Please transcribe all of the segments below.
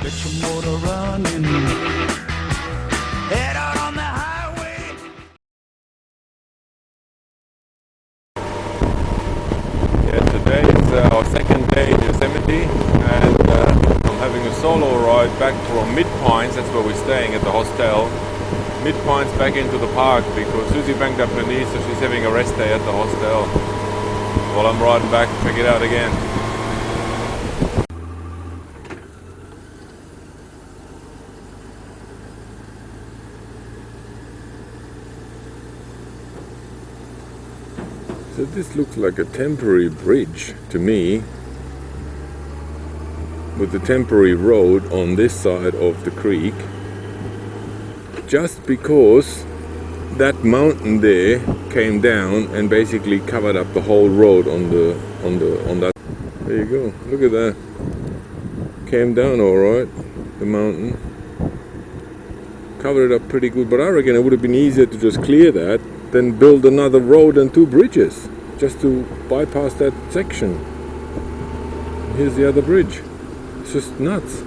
Get your motor running. Head out on the highway. Yeah, today is our second day in Yosemite, and I'm having a solo ride back from Mid-Pines. That's where we're staying at the hostel. Mid-Pines back into the park because Suzy banged up her knee, so she's having a rest day at the hostel. While I'm riding back to check it out again. So this looks like a temporary bridge to me, with a temporary road on this side of the creek, just because that mountain there came down and basically covered up the whole road on that. There you go. Look at that. Came down all right, the mountain. Covered it up pretty good, but I reckon it would have been easier to just clear that than build another road and two bridges just to bypass that section. Here's the other bridge. It's just nuts.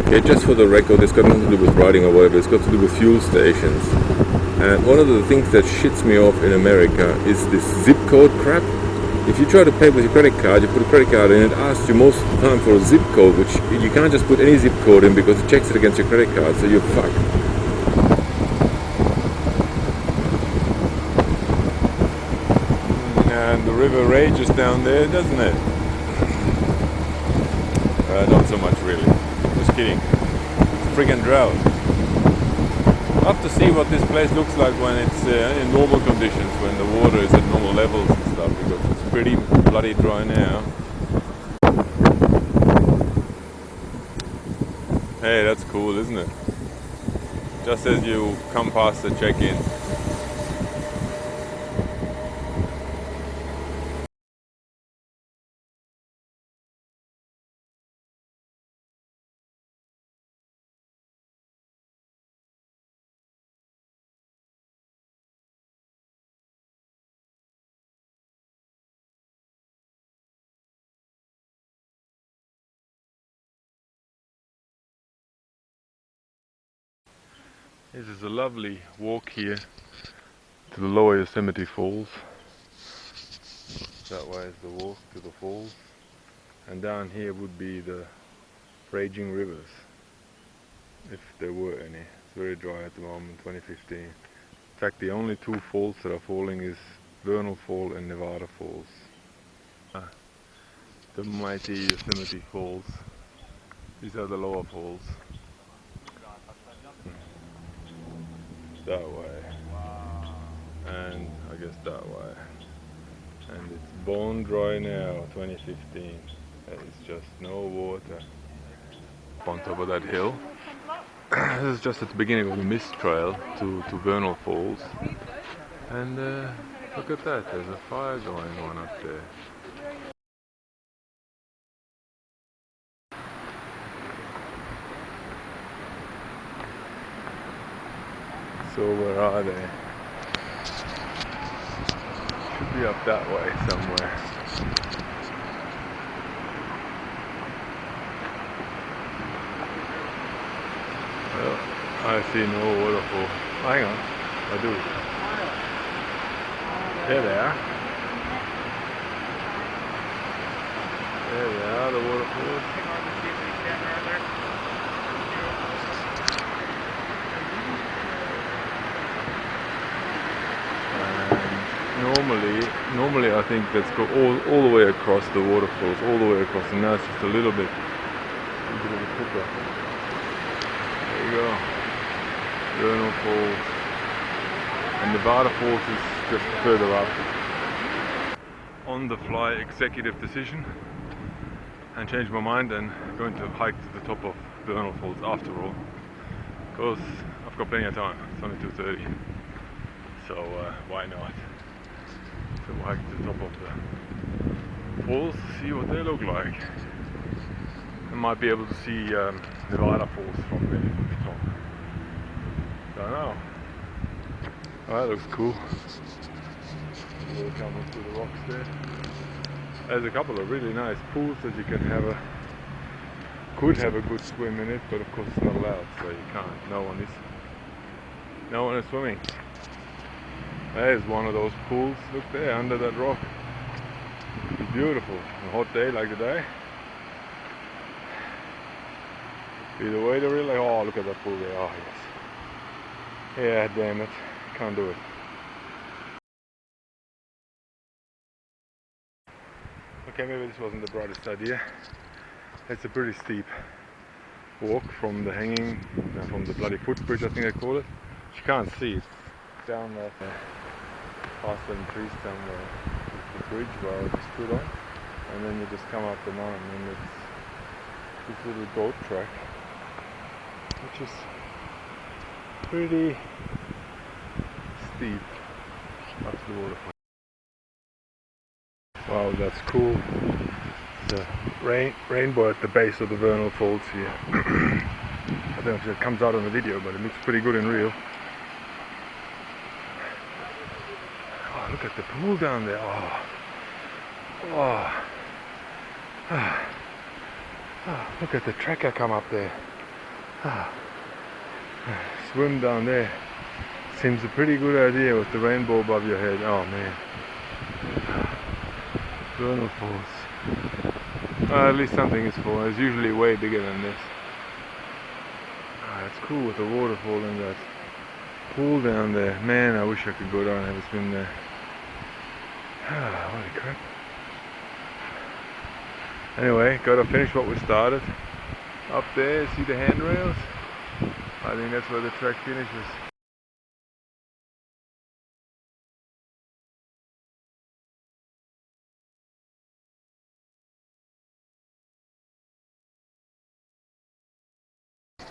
Okay, just for the record, it's got nothing to do with riding or whatever, it's got to do with fuel stations. And one of the things that shits me off in America is this zip code crap. If you try to pay with your credit card, you put a credit card in, it asks you most of the time for a zip code, which you can't just put any zip code in because it checks it against your credit card, so you're fucked. And the river rages down there, doesn't it? Not so much really. Just kidding. It's a friggin' drought. I'll have to see what this place looks like when it's in normal conditions, when the water is at normal levels and stuff, because it's pretty bloody dry now. Hey, that's cool, isn't it? Just as you come past the check-in. This is a lovely walk here to the lower Yosemite Falls. That way is the walk to the falls. And down here would be the raging rivers, if there were any. It's very dry at the moment, 2015. In fact, the only two falls that are falling is Vernal Fall and Nevada Falls. The mighty Yosemite Falls. These are the lower falls. That way. And I guess that way. And it's bone dry now, 2015. There is just no water. Up on top of that hill. This is just at the beginning of the mist trail to Vernal Falls. And look at that, there's a fire going on up there. So where are they? Should be up that way somewhere. Well, I see no waterfall. Hang on, I do. There they are. There they are, the waterfalls. Normally I think let's go all the way across the waterfalls, all the way across, and now it's just a little bit of a quicker. There you go. Vernal Falls. And Nevada Falls is just further up. On the fly executive decision, and changed my mind and going to hike to the top of Vernal Falls after all, because I've got plenty of time. It's only 2:30, so why not? So we'll hike to the top of the falls, see what they look like. I might be able to see Nevada Falls from the top. Don't know. Oh, that looks cool. We're coming through the rocks there. There's a couple of really nice pools that you could have a good swim in it, but of course it's not allowed, so you can't. No one is swimming. There's one of those pools. Look there, under that rock. It's beautiful. A hot day like today. Either way, they're really. Oh, look at that pool there. Oh yes. Yeah, damn it. Can't do it. Okay, maybe this wasn't the brightest idea. It's a pretty steep walk from the from the bloody footbridge, I think they call it. You can't see it. Down that past them trees down the bridge where I just stood on. And then you just come up the mountain and it's this little goat track, which is pretty steep up to the waterfall. Wow, that's cool. The rainbow at the base of the Vernal Falls here. I don't know if it comes out on the video, but it looks pretty good in real. Oh, look at the pool down there. Oh. Look at the tracker come up there. Swim down there. Seems a pretty good idea with the rainbow above your head. Oh man. Vernal Falls. At least something is full. It's usually way bigger than this. It's cool with the waterfall and that pool down there. Man, I wish I could go down and have a swim there. Holy crap. Anyway, gotta finish what we started. Up there, see the handrails? I think that's where the track finishes.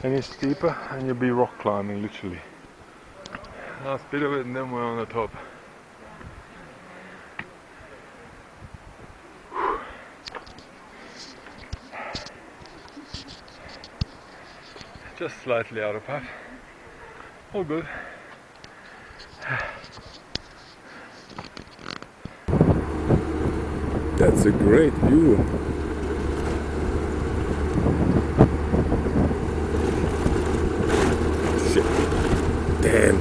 Any steeper and you'll be rock climbing, literally. Last bit of it and then we're on the top. Just slightly out of path. All good. That's a great view. Shit. Damn.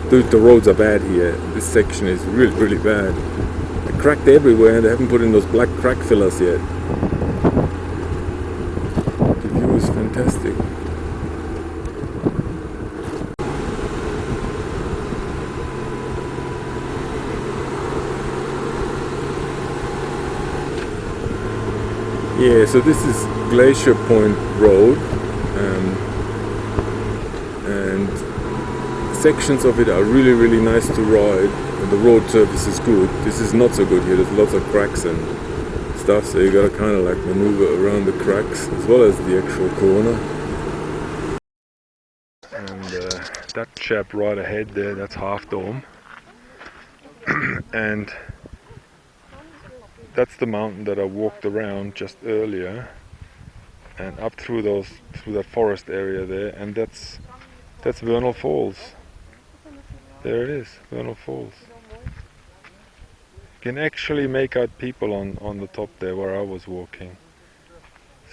Dude, the roads are bad here. This section is really, really bad. They're cracked everywhere and they haven't put in those black crack fillers yet. The view is fantastic. Yeah, so this is Glacier Point Road, and sections of it are really, really nice to ride, and the road surface is good. This is not so good here. There's lots of cracks and stuff, so you gotta kind of like maneuver around the cracks as well as the actual corner. And that chap right ahead there, that's Half Dome, and that's the mountain that I walked around just earlier, and up through that forest area there, and that's Vernal Falls. There it is, Vernal Falls. You can actually make out people on the top there where I was walking.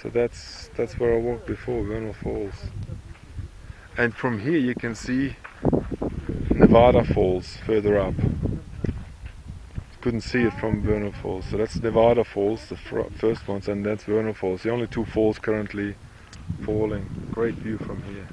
So that's where I walked before, Vernal Falls. And from here you can see Nevada Falls further up. Couldn't see it from Vernal Falls. So that's Nevada Falls, the first ones, and that's Vernal Falls. The only two falls currently falling. Great view from here.